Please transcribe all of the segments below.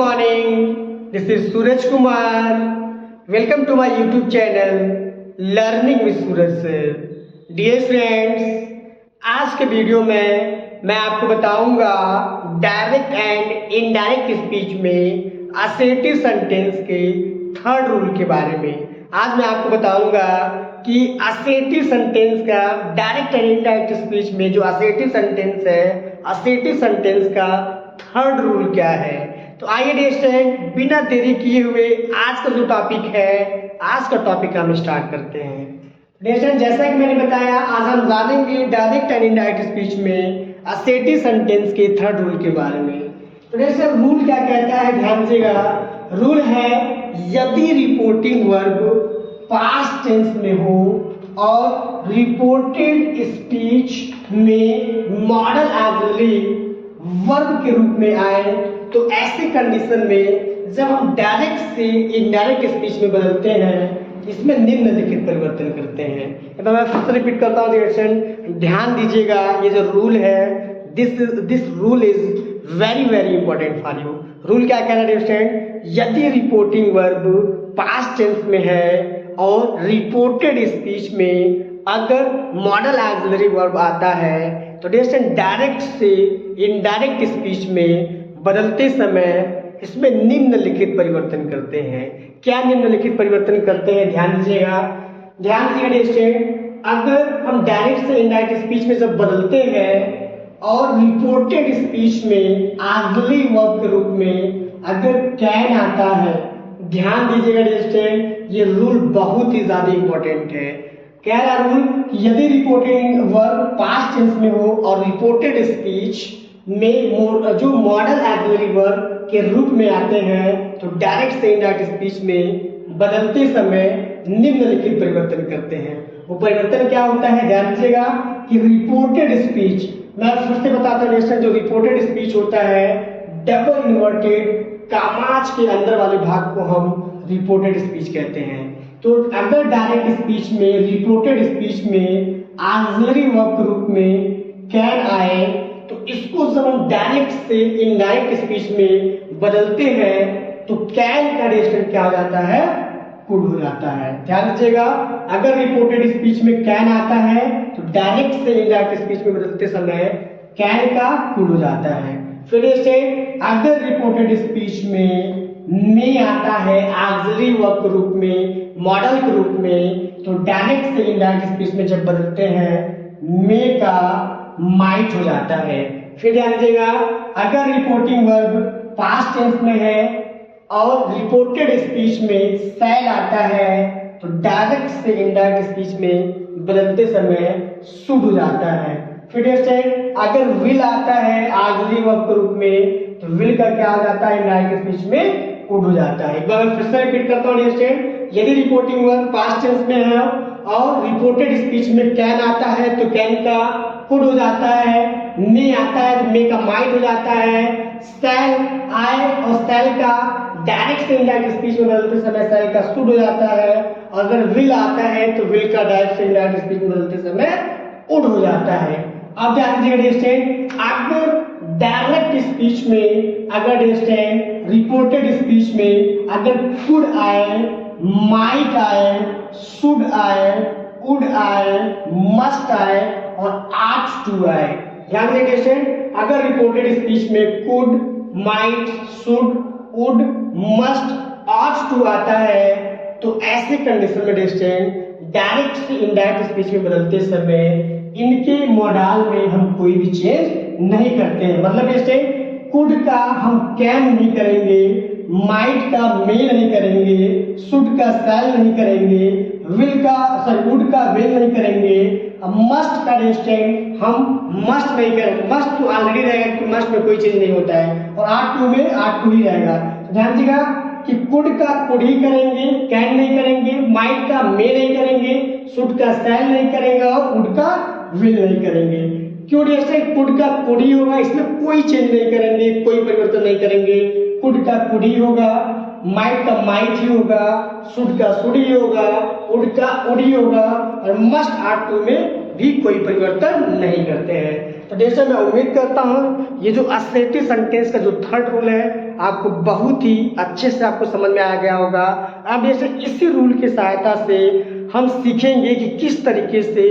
morning. This is Suraj Kumar. Welcome to my YouTube channel Learning with Suraj Sir. Dear friends, आज के video में मैं आपको बताऊंगा डायरेक्ट एंड इनडायरेक्ट स्पीच में असर्टिव सेंटेंस के थर्ड रूल के बारे में। आज मैं आपको बताऊंगा कि असर्टिव सेंटेंस का डायरेक्ट एंड इनडायरेक्ट स्पीच में जो असर्टिव सेंटेंस है, असर्टिव सेंटेंस का थर्ड रूल क्या है। तो आइए डियर स्टूडेंट, बिना देरी किए हुए आज का जो टॉपिक है, आज का टॉपिक हम स्टार्ट करते हैं। डियर स्टूडेंट, जैसा कि मैंने बताया, आज हम जानेंगे डायरेक्ट एंड इनडायरेक्ट स्पीच में असर्टिव सेंटेंस के थर्ड रूल के बारे में। तो डियर स्टूडेंट, रूल क्या कहता है, ध्यान दीजिएगा। रूल है यदि रिपोर्टिंग वर्ब पास्ट टेंस में हो और रिपोर्टेड स्पीच में मॉडल ऑक्सिलरी वर्ब के रूप में आए, तो ऐसे कंडीशन में जब हम डायरेक्ट से इनडायरेक्ट स्पीच में बदलते हैं, इसमें निम्नलिखित परिवर्तन करते हैं। तो मैं फिर से रिपीट करता हूँ, ध्यान दीजिएगा। ये जो रूल है, this rule is very very important for you. Rule क्या कह रहा है स्टूडेंट, यदि रिपोर्टिंग वर्ब पास्ट टेंस में है और रिपोर्टेड स्पीच में अगर मॉडल ऑक्सिलरी वर्ब आता है, तो स्टूडेंट डायरेक्ट से इनडायरेक्ट स्पीच में बदलते समय इसमें निम्नलिखित परिवर्तन करते हैं। क्या निम्नलिखित परिवर्तन करते हैं, ध्यान दीजिएगा। स्टूडेंट, अगर हम डायरेक्ट से इनडायरेक्ट स्पीच में जब बदलते हैं और रिपोर्टेड स्पीच में ऑक्सिलरी वर्ब के रूप में अगर कैन आता है, ध्यान दीजिएगा स्टूडेंट, ये रूल बहुत ही ज्यादा इंपॉर्टेंट है। कह रहा रूल कि यदि रिपोर्टिंग वर्ब पास्ट टेंस में हो और रिपोर्टेड स्पीच में जो मॉडल ऑक्सिलरी वर्ब के रूप में आते हैं, तो डायरेक्ट से इनडायरेक्ट स्पीच में बदलते समय निम्नलिखित परिवर्तन करते हैं। वो परिवर्तन क्या होता है, ध्यान दीजिएगा कि रिपोर्टेड स्पीच, मैं फिर से बताता हूँ, जो रिपोर्टेड स्पीच होता है डबल इन्वर्टेड कामाज के अंदर वाले भाग को हम रिपोर्टेड स्पीच कहते हैं। तो अगर डायरेक्ट स्पीच में, रिपोर्टेड स्पीच में ऑक्सिलरी वर्ब के रूप में कैन आए, तो इसको जब हम डायरेक्ट से इनडायरेक्ट स्पीच में बदलते हैं, तो कैन का रेस्टेंट क्या हो जाता है, कुड हो जाता है। ध्यान दीजिएगा, अगर रिपोर्टेड स्पीच में कैन आता है तो डायरेक्ट से इनडायरेक्ट स्पीच में बदलते समय कैन का कुड हो जाता है। फिर से अगर रिपोर्टेड स्पीच में आता है ऑक्सिलरी वर्ब के रूप में, मॉडल के रूप में, तो डायरेक्ट से इनडायरेक्ट स्पीच में जब बदलते हैं मे का माइट हो जाता है। फिर ध्यान दीजिएगा, अगर रिपोर्टिंग वर्ब पास्ट टेंस में है और रिपोर्टेड स्पीच में शैल आता है, तो डायरेक्ट से इनडायरेक्ट स्पीच में बदलते समय शुड हो जाता है। फिर अगर विल आता है ऑक्सिलरी वर्ब के रूप में, तो विल का क्या हो जाता है, इनडायरेक्ट स्पीच में कुड हो जाता है। एक बार मैं फिर से रिपीट करता हूँ, यदि रिपोर्टिंग वर्ब पास्ट टेंस में है और रिपोर्टेड स्पीच में कैन आता है, तो कैन का कुड हो जाता है। मे आता है तो मे का माइट हो जाता है। शैल आए और शैल का डायरेक्ट से इनडायरेक्ट स्पीच में बदलते समय शैल का शुड हो जाता है। और अगर विल आता है तो विल का डायरेक्ट से इनडायरेक्ट स्पीच में बदलते समय उड हो जाता है। अब ध्यान दीजिएगा, अगर डायरेक्ट स्पीच में, अगर रिपोर्टेड स्पीच में अगर कुड आए, माइट आए, शुड आए, उड आए, मस्ट आए और आट टू आए। ध्यान दीजिए, अगर रिपोर्टेड स्पीच में कुड, माइट, शुड, उड, मस्ट, आट टू आता है, तो ऐसे कंडीशन में डायरेक्ट से इनडायरेक्ट स्पीच में बदलते समय इनके मॉडल में हम कोई भी चेंज नहीं करते हैं। मतलब कुड का हम कैन नहीं करेंगे, माइट का मे नहीं करेंगे, शुड का शैल नहीं करेंगे, विल का उड का विल नहीं करेंगे, मस्ट का हम मस्ट नहीं करेंगे। मस्ट तो ऑलरेडी रहेगा कि मस्ट में कोई चेंज नहीं होता है, और आट टू में आट टू ही रहेगा। ध्यान दीजिएगा कि कुड का कुड ही करेंगे, कैन नहीं करेंगे, माइट का मे नहीं करेंगे, शुड का शैल नहीं करेंगे और उड का विल नहीं करेंगे। क्यों, कुड का कुड ही होगा, इसमें कोई चेंज नहीं करेंगे, कोई परिवर्तन नहीं करेंगे। कुड का कुड ही होगा, माइट का माइट ही होगा, शुड का शुड ही होगा, उड का उड ही होगा, और मस्ट आर टू में भी कोई परिवर्तन नहीं करते हैं। तो जैसे मैं उम्मीद करता हूँ ये जो असर्टिव सेंटेंस का जो थर्ड रूल है, आपको बहुत ही अच्छे से आपको समझ में आ गया होगा। अब जैसे इसी रूल की सहायता से हम सीखेंगे कि किस तरीके से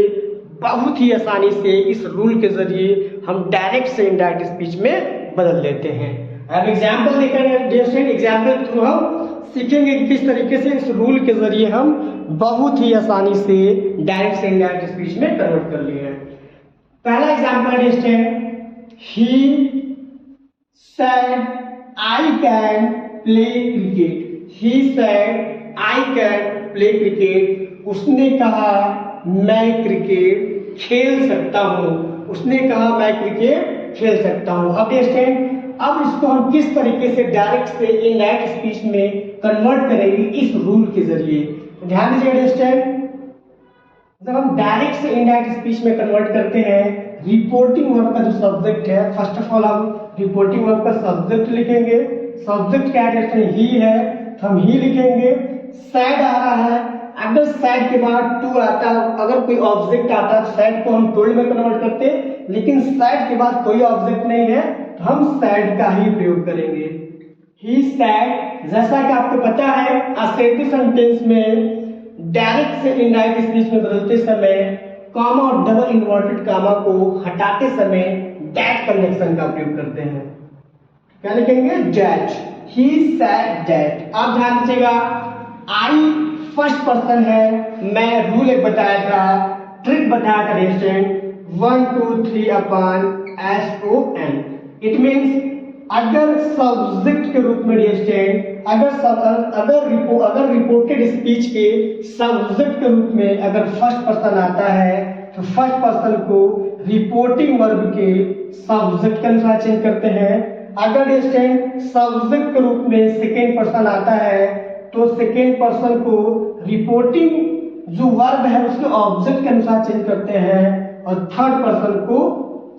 बहुत ही आसानी से इस रूल के जरिए हम डायरेक्ट से इनडायरेक्ट स्पीच में बदल लेते हैं। अब एग्जाम्पल देकर जैसे एग्जाम्पल के थ्रू हम सीखेंगे कि किस तरीके से इस रूल के जरिए हम बहुत ही आसानी से डायरेक्ट से इनडायरेक्ट स्पीच में कन्वर्ट कर लिए हैं। पहला एग्जाम्पल है, ही said I can play cricket। he said I can play cricket। उसने कहा मैं क्रिकेट खेल सकता हूँ। उसने कहा मैं क्रिकेट खेल सकता हूँ। अब इसको हम किस तरीके से डायरेक्ट से इनडायरेक्ट स्पीच में कन्वर्ट करेंगे इस रूल के जरिए। ध्यान दीजिए, जब हम डायरेक्ट से इनडायरेक्ट स्पीच में कन्वर्ट करते हैं, रिपोर्टिंग वर्ब का जो सब्जेक्ट है, फर्स्ट ऑफ ऑल हम रिपोर्टिंग वर्ब का सब्जेक्ट लिखेंगे। सब्जेक्ट क्या है, ही है तो हम ही लिखेंगे। सैड आ रहा है, अगर सैड के बाद टू आता, अगर कोई ऑब्जेक्ट आता है सैड को हम टोल्ड में कन्वर्ट करते हैं, लेकिन सैड के बाद कोई ऑब्जेक्ट नहीं है तो हम सैड का ही प्रयोग करेंगे। ही सैड, जैसा कि आपको पता है असर्टिव सेंटेंस में डायरेक्ट से इनडायरेक्ट स्पीच में बदलते समय कॉमा और डबल इन्वर्टेड कॉमा को हटाते समय दैट कनेक्शन का प्रयोग करते हैं। क्या लिखेंगे, दैट। He sad that. आप ध्यान दीजिएगा, आई फर्स्ट पर्सन है। मैं रूल एक बताया था, ट्रिक बताया था रेस्टेंट 1 2 3 अपन SON। इट मीन्स अगर सब्जेक्ट के रूप में रेस्टेंट अगर रिपोर्टेड स्पीच के सब्जेक्ट के रूप में अगर फर्स्ट पर्सन आता है तो फर्स्ट पर्सन को रिपोर्टिंग वर्ब के सब्जेक्ट के अनुसार चेंज करते हैं। अगर रेस्टेंट सब्जेक्ट के रूप में सेकेंड पर्सन आता है तो सेकेंड पर्सन को रिपोर्टिंग जो वर्ब है उसके ऑब्जेक्ट के अनुसार चेंज करते हैं, और थर्ड पर्सन को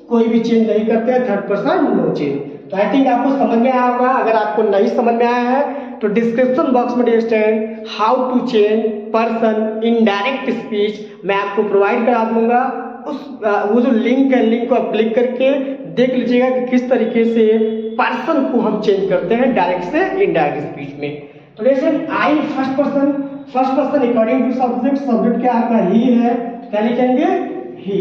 कोई भी चेंज नहीं करते हैं, थर्ड पर्सन नो चेंज। तो आई थिंक आपको समझ में आया होगा। अगर आपको नहीं समझ में आया है तो डिस्क्रिप्शन बॉक्स में understand how to change person in direct speech मैं आपको प्रोवाइड करा दूंगा। वो जो लिंक है, लिंक को आप क्लिक करके देख लीजिएगा कि किस तरीके से पर्सन को हम चेंज करते हैं डायरेक्ट से इनडायरेक्ट स्पीच में। तो जैसे I first person according to subject, subject क्या आपका ही है, क्या लिखेंगे, ही।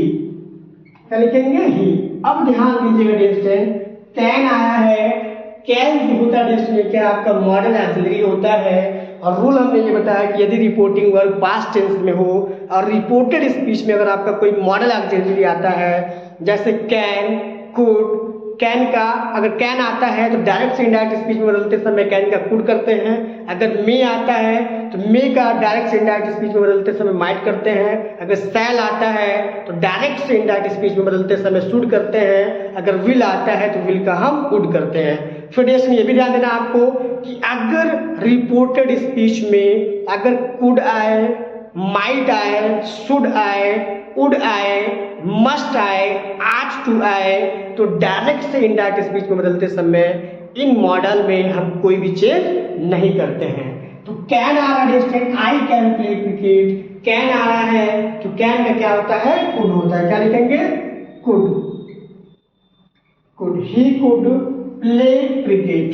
क्या लिखेंगे, ही। अब ध्यान दीजिएगा डिस्टेंस, कैन आया है। कैन जो होता है डिस्टेंस क्या आपका मॉडल ऑक्सिलरी होता है, और रूल हमने ये बताया कि यदि रिपोर्टिंग वर्ब पास्ट टेंस में हो और रिपोर्टेड स्पीच में अगर आपका कोई मॉडल ऑक्सिलरी आता है, जैसे कैन, कुड, कैन का अगर कैन आता है तो डायरेक्ट से इनडायरेक्ट स्पीच में बदलते समय कैन का कुड करते हैं। अगर मे आता है तो मे का डायरेक्ट से इनडायरेक्ट स्पीच में बदलते समय माइट करते हैं। अगर सैल आता है तो डायरेक्ट से इनडायरेक्ट स्पीच में बदलते समय शुड करते हैं। अगर विल आता है तो विल का हम वुड करते हैं। फिर ये भी ध्यान देना आपको कि अगर रिपोर्टेड स्पीच में अगर कुड आए, माइट आए, शुड आए, वुड आए, मस्ट आए, आट टू आए, तो डायरेक्ट से इनडायरेक्ट स्पीच में बदलते समय इन मॉडल में हम कोई भी चेंज नहीं करते हैं। तो कैन आ रहा है, I can play cricket, can आ रहा है तो कैन का क्या होता है, कुड होता है। क्या लिखेंगे, could. Could, he could play cricket,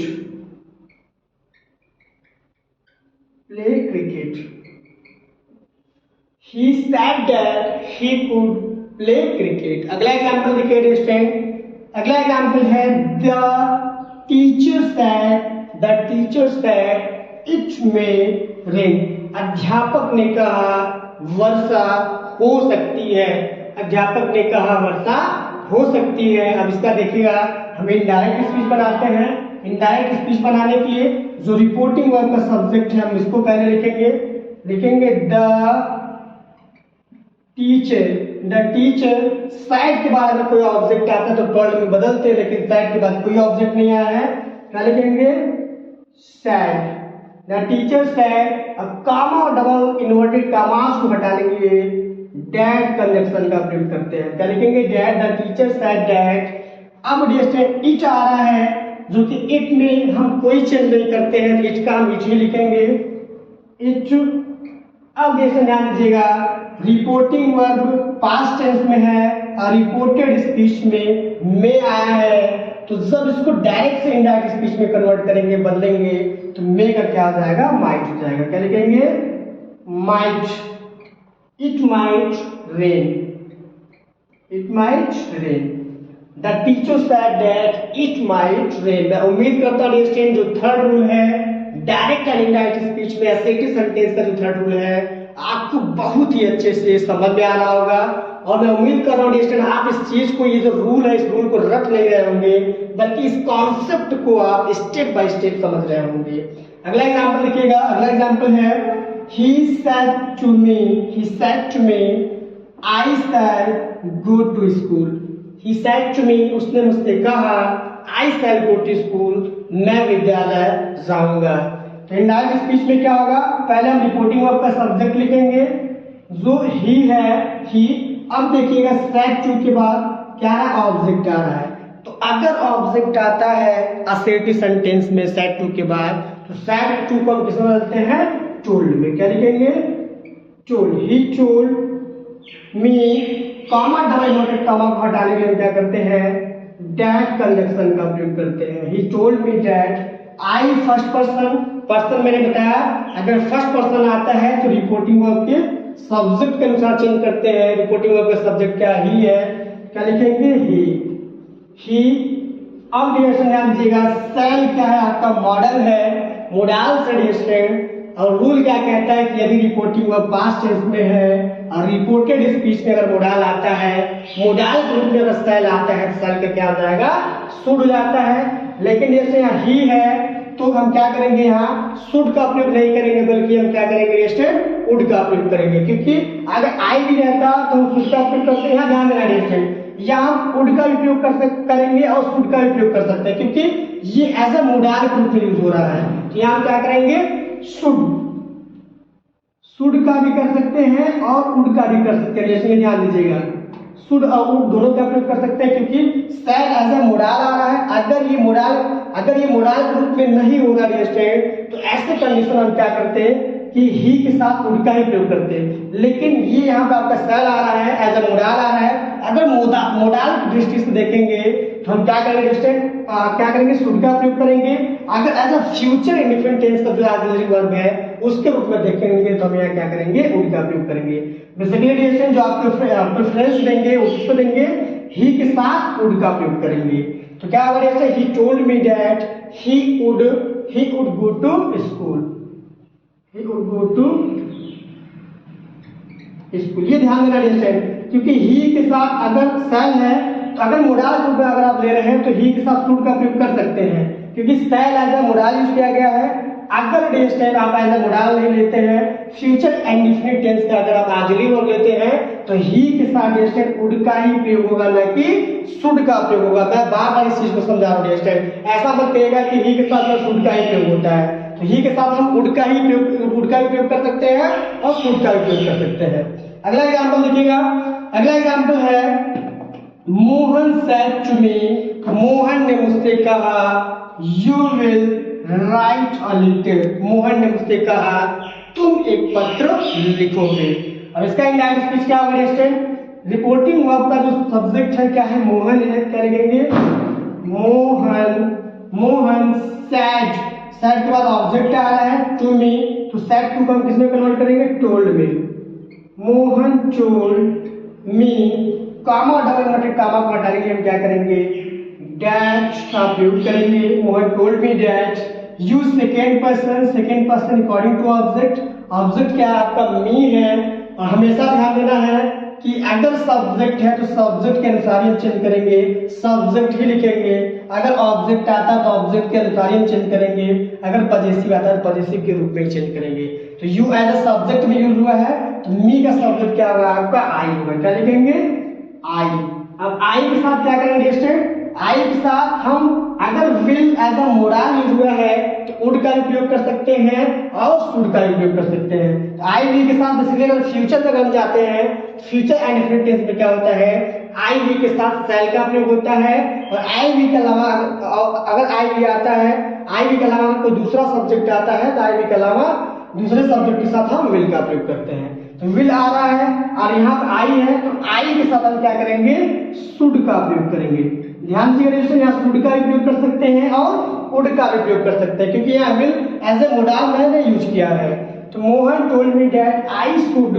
play cricket. He said that he could play cricket। अगला एग्जाम्पल देखिए स्टूडेंट, अगला एग्जाम्पल है the teacher said it may rain। अध्यापक ने कहा वर्षा हो सकती है। अध्यापक ने कहा वर्षा हो सकती है। अब इसका देखिएगा, हम इनडायरेक्ट स्पीच बनाते हैं। इनडायरेक्ट स्पीच बनाने के लिए जो रिपोर्टिंग वर्ब का सब्जेक्ट है हम इसको पहले लिखेंगे द टीचर। साइड के बाद अगर कोई ऑब्जेक्ट आता है तो टोल्ड में बदलते हैं, लेकिन साइड के बाद कोई ऑब्जेक्ट नहीं आया है, क्या लिखेंगे, सैड। The teacher sad. अब कॉमा और डबल इन्वर्टेड कॉमास को हटाने के लिए डैट कंजंक्शन का प्रयोग करते हैं। क्या लिखेंगे, that. The teacher sad that. अब जैसे इट आ रहा है जो कि इट में हम कोई चेंज नहीं करते हैं, तो इट का हम इट ही लिखेंगे, इट। अब जैसे ध्यान दीजिएगा, रिपोर्टिंग वर्ब पास्ट टेंस में है और रिपोर्टेड स्पीच में आया है, तो जब इसको डायरेक्ट से इनडायरेक्ट स्पीच में कन्वर्ट करेंगे, बदलेंगे, तो मे का क्या हो जाएगा, माइट हो जाएगा। क्या लिखेंगे, might, it might rain, it might rain. The teacher said that it might rain. मैं उम्मीद करता हूँ स्टूडेंट जो थर्ड रूल है डायरेक्ट एंड इनडायरेक्ट स्पीच में एसेटिव सेंटेंस का जो थर्ड रूल है आपको बहुत ही अच्छे से समझ में आ रहा होगा, और मैं उम्मीद कर रहा हूँ स्टूडेंट आप इस चीज को, ये जो रूल है, इस रूल को रट नहीं रहे होंगे, बल्कि इस कॉन्सेप्ट को आप स्टेप बाय स्टेप समझ रहे होंगे। अगला एग्जांपल देखिएगा। अगला एग्जांपल है he said to me, I shall go to school. He said to me, उसने मुझसे कहा, I shall go to school, मैं विद्यालय जाऊंगा। तो इनडायरेक्ट स्पीच में क्या होगा, पहले हम रिपोर्टिंग वर्ब का सब्जेक्ट लिखेंगे जो ही है, ही। अब देखिएगा said to के बाद क्या है, ऑब्जेक्ट आ रहा है। तो अगर ऑब्जेक्ट आता है असर्टिव सेंटेंस में said to के बाद, तो said to को हम किसमें बदलते हैं, told में। क्या लिखेंगे, told, he told me, comma double noted comma को हटाने के लिए हम क्या करते हैं, दैट कंजंक्शन का प्रयोग करते हैं। he told me that, I first person मैंने बताया, अगर फर्स्ट पर्सन आता है तो रिपोर्टिंग वर्ब के सब्जेक्ट के अनुसार चेंज करते हैं। रिपोर्टिंग वर्ब का सब्जेक्ट क्या, ही है। क्या लिखेंगे, ही। अब डिवीजन ध्यान दीजिएगा, सेल क्या है, आपका मॉडल है, मोडाल से डिवीजन। और रूल क्या कहता है कि यदि रिपोर्टिंग वर्ब पास्ट टेंस में है और रिपोर्टेड स्पीच में अगर मोडाल आता है, मोडाल ग्रुप में अगर सेल आता है, तो सेल का क्या हो जाएगा, शुड हो जाता है। लेकिन जैसे यहाँ ही है तो हम क्या करेंगे, यहाँ शुड का प्रयोग नहीं करेंगे, बल्कि हम क्या करेंगे, स्टूडेंट वुड का प्रयोग करेंगे। क्योंकि अगर आई भी रहता तो हम शुड का प्रयोग करते हैं। यहाँ ध्यान देना स्टूडेंट, यहाँ वुड का भी प्रयोग करेंगे और शुड का भी प्रयोग कर सकते हैं, क्योंकि ये एज ए मोडाल ग्रुप में यूज हो रहा है। तो यहाँ क्या करेंगे, शुड का भी कर सकते हैं और वुड का भी कर सकते हैं। जैसे ध्यान दीजिएगा, शुड और वुड दोनों का प्रयोग कर सकते हैं, क्योंकि सेल एज ए मोडाल आ रहा है। अगर ये मोडाल ग्रुप में नहीं होगा स्टूडेंट, तो ऐसे कंडीशन हम क्या करते हैं कि ही के साथ वुड का ही प्रयोग करते हैं। लेकिन ये यहाँ पे आपका सेल आ रहा है, एज ए मोडाल आ रहा है। अगर मोडाल की दृष्टि से देखेंगे तो हम क्या करेंगे स्टूडेंट, क्या करेंगे, शुड का प्रयोग करेंगे। अगर as a future indefinite tense का जो ऑक्सिलरी वर्ब है उसके रूप में देखेंगे तो हम यहाँ क्या करेंगे, वुड का प्रयोग करेंगे। बेसिकली जो आपको प्रेफरेंस देंगे उसको देंगे, ही के साथ वुड का प्रयोग करेंगे। तो क्या होगा, जैसे he told me that he would go to school, he would go to school। ये ध्यान देना स्टूडेंट, क्योंकि ही के साथ अगर सेल है, तो अगर मोडाल ग्रुप में अगर आप ले रहे हैं तो ही के साथ शुड का प्रयोग कर सकते हैं, क्योंकि shall as a modal use किया गया है। अगर डेस्टेन आप एज ए मोडाल नहीं लेते हैं, फ्यूचर इंडेफिनिट टेंस का अगर आप ऑक्सिलरी वर्ब लेते हैं, तो ही के साथ डेस्टेन वुड का ही प्रयोग होगा, ना कि शुड का प्रयोग होगा। मैं बार-बार इस चीज को समझा रहा हूं डेस्टेन, ऐसा मत कहिएगा कि ही के साथ शुड का ही प्रयोग होता है। तो ही के साथ हम वुड का ही प्रयोग कर सकते हैं और शुड का भी प्रयोग कर सकते हैं। अगला एग्जांपल देखिएगा। अगला एग्जांपल है, Mohan said to me, Mohan ने मुझसे कहा, you will write a letter, Mohan ने मुझसे कहा तुम एक पत्र लिखोगे। अब इसका इनडायरेक्ट स्पीच क्या होगा स्टूडेंट, रिपोर्टिंग वर्ब का जो सब्जेक्ट है क्या है, मोहन है। क्या लिखेंगे, मोहन सेड के बाद ऑब्जेक्ट आ रहा है टू मी, तो सेड टू को हम किसमें कन्वर्ट करेंगे, टोल्ड में। मोहन टोल्ड मी, कॉमा डबल नोटेड कॉमा को हटाने के लिए हम क्या करेंगे, दैट का प्रयोग करेंगे। Mohan told me that, use second person according to object क्या है, आपका मी है। और हमेशा ध्यान देना है कि अगर सब्जेक्ट है तो सब्जेक्ट के अनुसार ही हम चेंज करेंगे, सब्जेक्ट ही लिखेंगे। अगर ऑब्जेक्ट आता है तो ऑब्जेक्ट के अनुसार ही हम चेंज करेंगे। अगर पजेसिव आता है तो पजेसिव के रूप में चेंज करेंगे। तो यू एज अ सब्जेक्ट में यूज हुआ है, तो मी का सब्जेक्ट क्या होगा, आपका आई होगा। क्या लिखेंगे, आई। अब आई के साथ क्या करेंगे स्टूडेंट, आई के साथ हम अगर will as a modal use हुआ है तो वुड का उपयोग कर सकते हैं और शुड का उपयोग कर सकते हैं। तो आई वी के साथ बेसिकली अगर फ्यूचर तक हम जाते हैं, फ्यूचर इंडेफिनिट टेंस में क्या होता है, आई वी के साथ सेल का प्रयोग होता है। और आई वी के अलावा अगर आई वी आता है, आई वी के अलावा कोई दूसरा सब्जेक्ट आता है, तो आई वी के अलावा दूसरे सब्जेक्ट के साथ हम विल का प्रयोग करते हैं। तो विल आ रहा है और यहाँ पे आई है, तो आई के साथ हम क्या करेंगे, शुड का उपयोग करेंगे। ध्यान से दोस्तों, यहाँ शुड का उपयोग कर सकते हैं और वुड का उपयोग कर सकते हैं, क्योंकि यहाँ विल एज ए मोडाल मैंने यूज किया है। तो Mohan told me that I should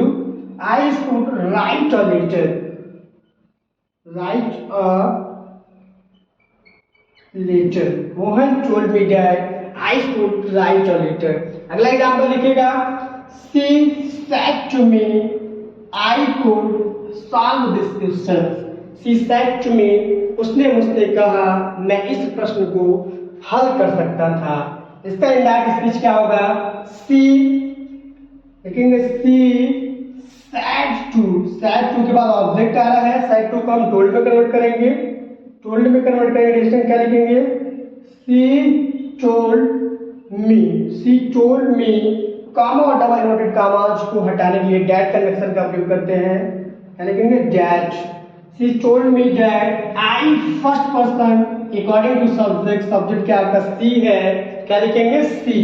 write a letter, write a letter. Mohan told me that I should write a letter. अगला एग्जांपल लिखिएगा, she said to me I could solve this question. She said to me, उसने मुझसे कहा मैं इस प्रश्न को हल कर सकता था। इसका इंडायरेक्ट स्पीच क्या होगा, सी लिखेंगे, सी सैड टू के बाद ऑब्जेक्ट आ रहा है, सैड टू को हम टोल्ड में कन्वर्ट करेंगे, टोल्ड में कन्वर्ट करेंगे, डिस्टेंस क्या लिखेंगे, सी टोल्ड मी, कॉमा और डबल इन्वर्टेड कॉमास को हटाने के लिए डैट कन्वेंशन का उपयोग करते हैं, क्या लिखेंगे, that. She told me that I first person according to subject, subject क्या आपका सी है, क्या लिखेंगे, सी।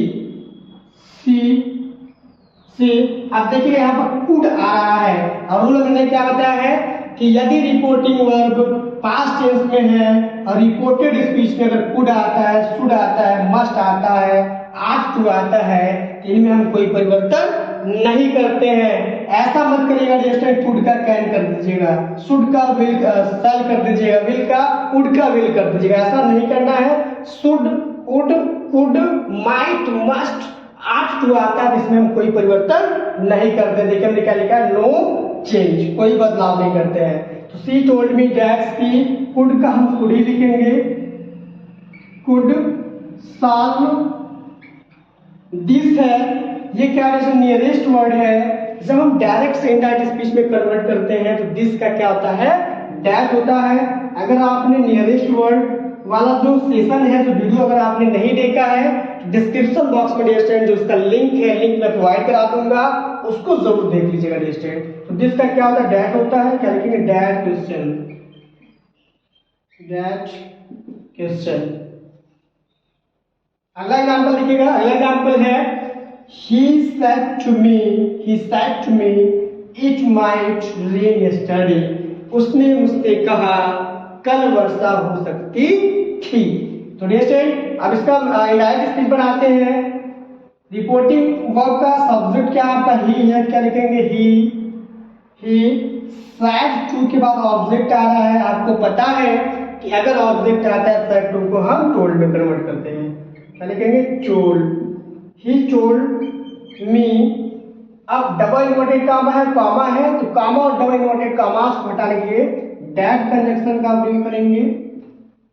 अब देखिए यहाँ पर कुड आ रहा है, और रूल हमने क्या बताया है कि यदि रिपोर्टिंग वर्ब पास्ट टेंस में है और रिपोर्टेड स्पीच में अगर कुड आता है, शुड आता है, मस्ट आता है, आट टू आता है, इनमें हम कोई परिवर्तन नहीं करते हैं। ऐसा मत करिएगा जैसे कुड का कैन कर दीजिएगा, शुड का विल शैल कर दीजिएगा, विल का वुड का विल कर दीजिएगा, ऐसा नहीं करना है। Should, would, could, might, must, ought to आता है, इसमें हम कोई परिवर्तन नहीं करते। देखिए हमने क्या लिखा है, नो चेंज, कोई बदलाव नहीं करते हैं। तो she told me that, she could का हम कुड ही लिखेंगे, कुड सॉल्व दिस है, ये क्या है, नियरेस्ट वर्ड है। जब हम डायरेक्ट से इनडायरेक्ट स्पीच में कन्वर्ट करते हैं तो दिस का क्या होता है, डैट होता है। अगर आपने नियरेस्ट वर्ड वाला जो सेशन है, जो वीडियो अगर आपने नहीं देखा है, डिस्क्रिप्शन बॉक्स में डियर जो उसका लिंक है, लिंक मैं प्रोवाइड करा दूंगा, उसको जरूर देख लीजिएगा डियर। तो दिस का क्या होता है, डैट होता है, क्या लिखेंगे, डैट क्वेश्चन, डैट क्वेश्चन। अगला एग्जांपल लिखिएगा, अगला एग्जांपल है, he said to me it might rain yesterday, उसने मुझसे कहा कल वर्षा हो सकती थी। तो डियर अब इसका इनडायरेक्ट स्पीच बनाते हैं। रिपोर्टिंग वर्ब का सब्जेक्ट क्या आपका ही है, क्या लिखेंगे, ही। सैड टू के बाद ऑब्जेक्ट आ रहा है, आपको पता है कि अगर ऑब्जेक्ट आता है सैड टू को हम टोल्ड में कन्वर्ट करते हैं, क्या लिखेंगे, टोल्ड। ही टोल्ड मी, अब डबल इन्वर्टेड कामा है, कॉमा है, तो कॉमा और डबल इन्वर्टेड कॉमास को हटाने के लिए दैट कंजंक्शन का उपयोग करेंगे।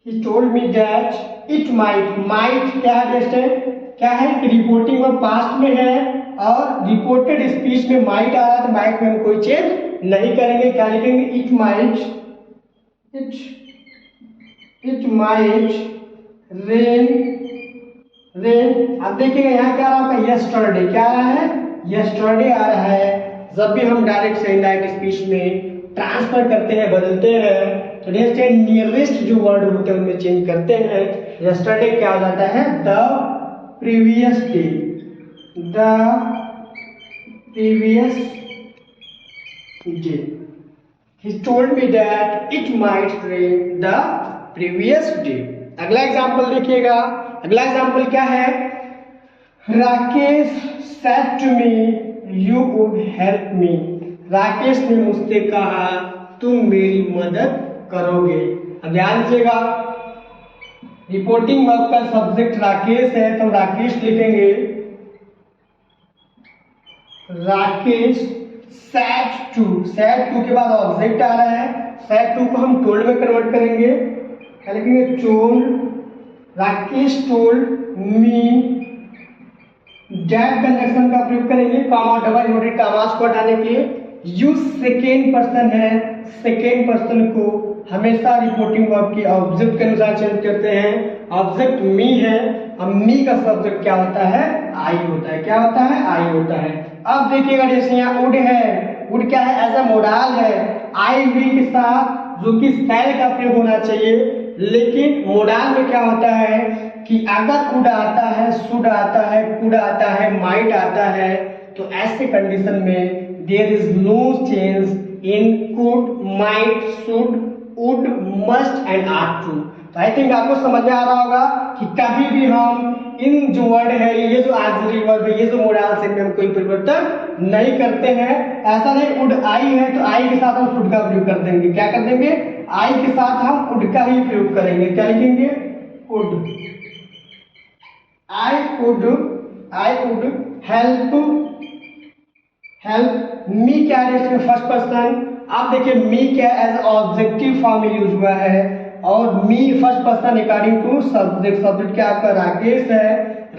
He told me that it might क्या है जैसे, क्या है कि रिपोर्टिंग वर्ब पास्ट में है और रिपोर्टेड स्पीच में माइट आ रहा है, तो माइट में हम कोई चेंज नहीं करेंगे, क्या लिखेंगे, इट माइट रेन। अब देखिएगा यहाँ क्या आ रहा है, यस्टरडे, क्या आ रहा है, यस्टरडे आ रहा है। जब भी हम डायरेक्ट से इनडायरेक्ट स्पीच में ट्रांसफर करते हैं, बदलते हैं, तो नियरेस्ट जो वर्ड होते हैं उनमें चेंज करते हैं। यस्टरडे क्या हो जाता है, the previous day, He told me that it might rain the previous day। अगला एग्जाम्पल देखिएगा, अगला एग्जाम्पल क्या है, Rakesh said to me you would help me, Rakesh ने मुझसे कहा तुम मेरी मदद करोगे। अब ध्यान दीजिएगा, रिपोर्टिंग वर्ब का सब्जेक्ट राकेश है, तो राकेश लिखेंगे, राकेश सैड टू के बाद ऑब्जेक्ट आ रहा है, सैड टू को हम टोल्ड में कन्वर्ट करेंगे, क्या लिखेंगे, told. Rakesh told me, that conjunction का प्रयोग करेंगे, कॉमा डबल इन्वर्टेड कॉमास को हटाने के लिए। यू सेकेंड पर्सन है, सेकेंड पर्सन को हमेशा रिपोर्टिंग वर्ब की ऑब्जेक्ट के अनुसार चेंज करते हैं। ऑब्जेक्ट मी है, अब मी का सब्जेक्ट क्या होता है, आई होता है, क्या होता है, आई होता है। अब देखिएगा जैसे यहाँ वुड है, वुड क्या है, एज अ मोडाल है, आई वी के साथ, जो कि शैल का प्रयोग होना चाहिए, लेकिन मोडाल में क्या होता है कि अगर वुड आता है, शुड आता है, कुड आता है, माइट आता है, तो ऐसे कंडीशन में there is no change in could, might, should, would, must and ought to. तो आई थिंक आपको समझ में आ रहा होगा कि कभी भी हम इन जो वर्ड है, ये जो ऑक्सिलरी वर्ब है, ये जो मोडाल सेट में हम कोई परिवर्तन नहीं करते हैं। ऐसा नहीं वुड आई है तो आई के साथ हम शुड का प्रयोग कर देंगे। क्या कर देंगे? आई के साथ हम वुड का ही प्रयोग करेंगे। क्या लिखेंगे? Would. I would help me क्या है फर्स्ट पर्सन। आप देखिए मी क्या एज ऑब्जेक्टिव फॉर्म में यूज हुआ है और me first person according to subject. Subject क्या आपका राकेश है।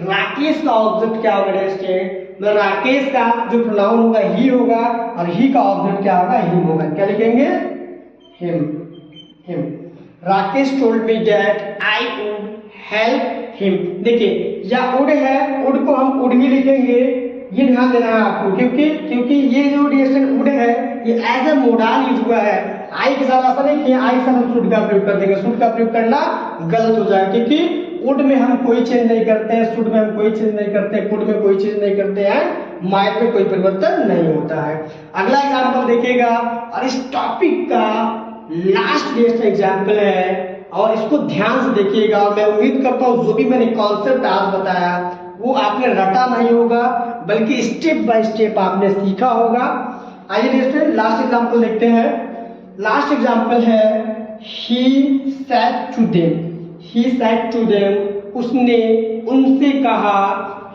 राकेश का ऑब्जेक्ट क्या होगा स्टूडेंट? राकेश का जो प्रोनाउन होगा ही होगा और ही का ऑब्जेक्ट क्या होगा? हिम होगा। क्या लिखेंगे? Him. Rakesh told me that I would help him. देखिए या उड है, उड को हम उड ही लिखेंगे, ये ध्यान देना है आपको, क्योंकि ये जो डिस्टेंस उड है ये एज ए मोडाल यूज हुआ है। आई के साथ ऐसा नहीं किया, आई के साथ हम शुड का प्रयोग कर देंगे। शुड का प्रयोग करना गलत हो जाएगा, क्योंकि उड में हम कोई चेंज नहीं करते हैं, शुड में हम कोई चेंज नहीं करते हैं, कुड में कोई चेंज नहीं करते हैं, माइट में कोई परिवर्तन नहीं होता है। अगला एग्जाम्पल देखिएगा और इस टॉपिक का लास्ट बेस्ट एग्जाम्पल है और इसको ध्यान से देखिएगा और मैं उम्मीद करता हूँ जो भी मैंने कॉन्सेप्ट आज बताया वो आपने रटा नहीं होगा बल्कि स्टेप बाय स्टेप आपने सीखा होगा। आइए देखते हैं लास्ट एग्जाम्पल देखते हैं। लास्ट एग्जाम्पल है he said to them, उसने उनसे कहा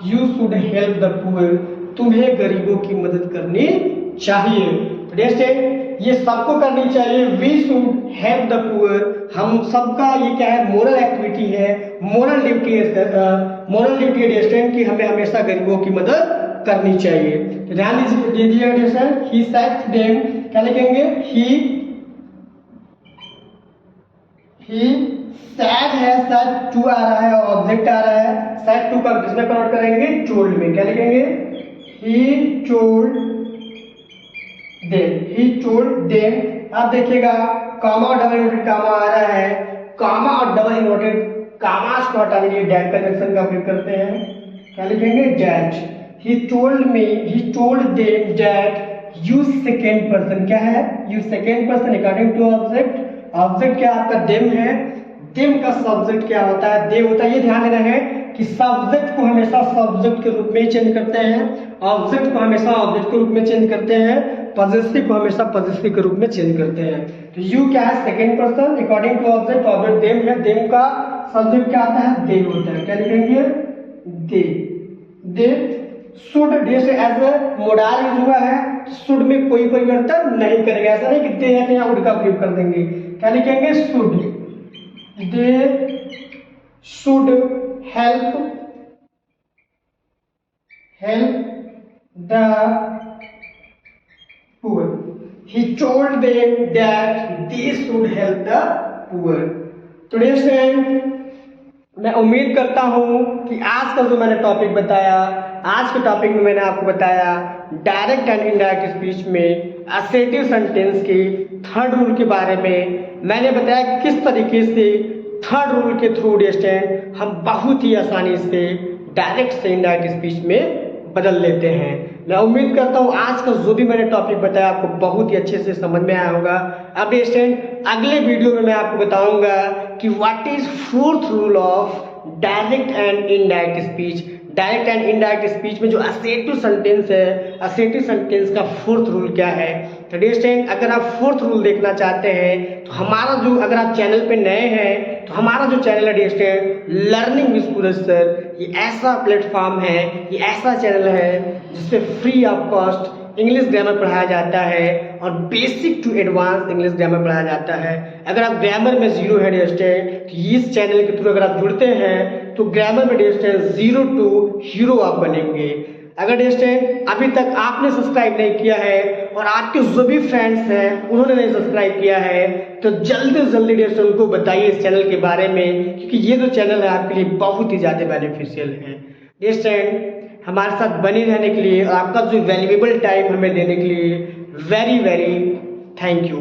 you should help the poor, तुम्हें गरीबों की मदद करनी चाहिए। जैसे ये सबको करनी चाहिए, we should help the poor, हम सबका ये क्या है? मोरल एक्टिविटी है, मोरल ड्यूटी है कि हमें हमेशा गरीबों की मदद करनी चाहिए। तो ध्यान दीजिए he said to them, क्या लिखेंगे? ही सैड है, सैड टू आ रहा है, ऑब्जेक्ट आ रहा है, सैड टू का किसमें कन्वर्ट करेंगे? टोल्ड में। क्या लिखेंगे? ही टोल्ड देम। आप देखिएगा कॉमा और डबल इन्वर्टेड कॉमा आ रहा है, कॉमा और डबल इन्वर्टेड कॉमा को हटाने के लिए डैट कन्वेंशन का प्रयोग करते हैं। क्या लिखेंगे? That. He told them that you second person. क्या है? You second person according to object. Object क्या आपका? देम है, देम का सब्जेक्ट क्या होता है? दे होता है। ये ध्यान देना है कि सब्जेक्ट को हमेशा सब्जेक्ट के रूप में चेंज करते हैं, ऑब्जेक्ट को हमेशा ऑब्जेक्ट के रूप में चेंज करते हैं, पॉजेसिव को हमेशा पॉजेसिव के रूप में चेंज करते हैं। तो यू क्या है? Second person according to object. Object them है, देम का सब्जेक्ट क्या आता है? दे होता है। क्या लिखेंगे? दे। शुड जैसे एज ए मोडाल यूज हुआ है, शुड में कोई परिवर्तन नहीं करेगा। ऐसा नहीं कि दे है तो यहाँ उड का प्रयोग कर देंगे। क्या लिखेंगे? Should. They should help the poor. He told them that they should help the poor. Today student मैं उम्मीद करता हूं कि आज का जो मैंने टॉपिक बताया, आज के टॉपिक में मैंने आपको बताया डायरेक्ट एंड इनडायरेक्ट स्पीच में असर्टिव सेंटेंस के थर्ड रूल के बारे में। मैंने बताया किस तरीके से थर्ड रूल के थ्रू स्टूडेंट हम बहुत ही आसानी से डायरेक्ट से इनडायरेक्ट स्पीच में बदल लेते हैं। मैं उम्मीद करता हूँ आज का जो भी मैंने टॉपिक बताया आपको बहुत ही अच्छे से समझ में आया होगा। अब स्टूडेंट अगले वीडियो में मैं आपको बताऊंगा कि what is fourth rule of direct and indirect speech. Direct and indirect speech में जो असर्टिव सेंटेंस है, असर्टिव सेंटेंस का फोर्थ रूल क्या है। तो स्टूडेंट अगर आप फोर्थ रूल देखना चाहते हैं तो हमारा जो, अगर आप चैनल पे नए हैं तो हमारा जो चैनल है student learning with Suraj sir, ये ऐसा प्लेटफॉर्म है, ये ऐसा चैनल है जिससे free of cost English grammar पढ़ाया जाता है और basic to advance English grammar पढ़ाया जाता है। अगर आप ग्रामर में जीरो है स्टूडेंट तो इस चैनल के थ्रू अगर आप जुड़ते हैं तो ग्रामर में स्टूडेंट 0 to हीरो आप बनेंगे। अगर स्टूडेंट अभी तक आपने सब्सक्राइब नहीं किया है और आपके जो भी फ्रेंड्स हैं उन्होंने नहीं सब्सक्राइब किया है तो जल्दी से जल्दी स्टूडेंट उनको बताइए इस चैनल के बारे में, क्योंकि ये जो चैनल है आपके लिए बहुत ही ज़्यादा बेनिफिशियल है। स्टूडेंट हमारे साथ बने रहने के लिए और आपका जो वैल्यूएबल टाइम हमें देने के लिए वेरी वेरी थैंक यू।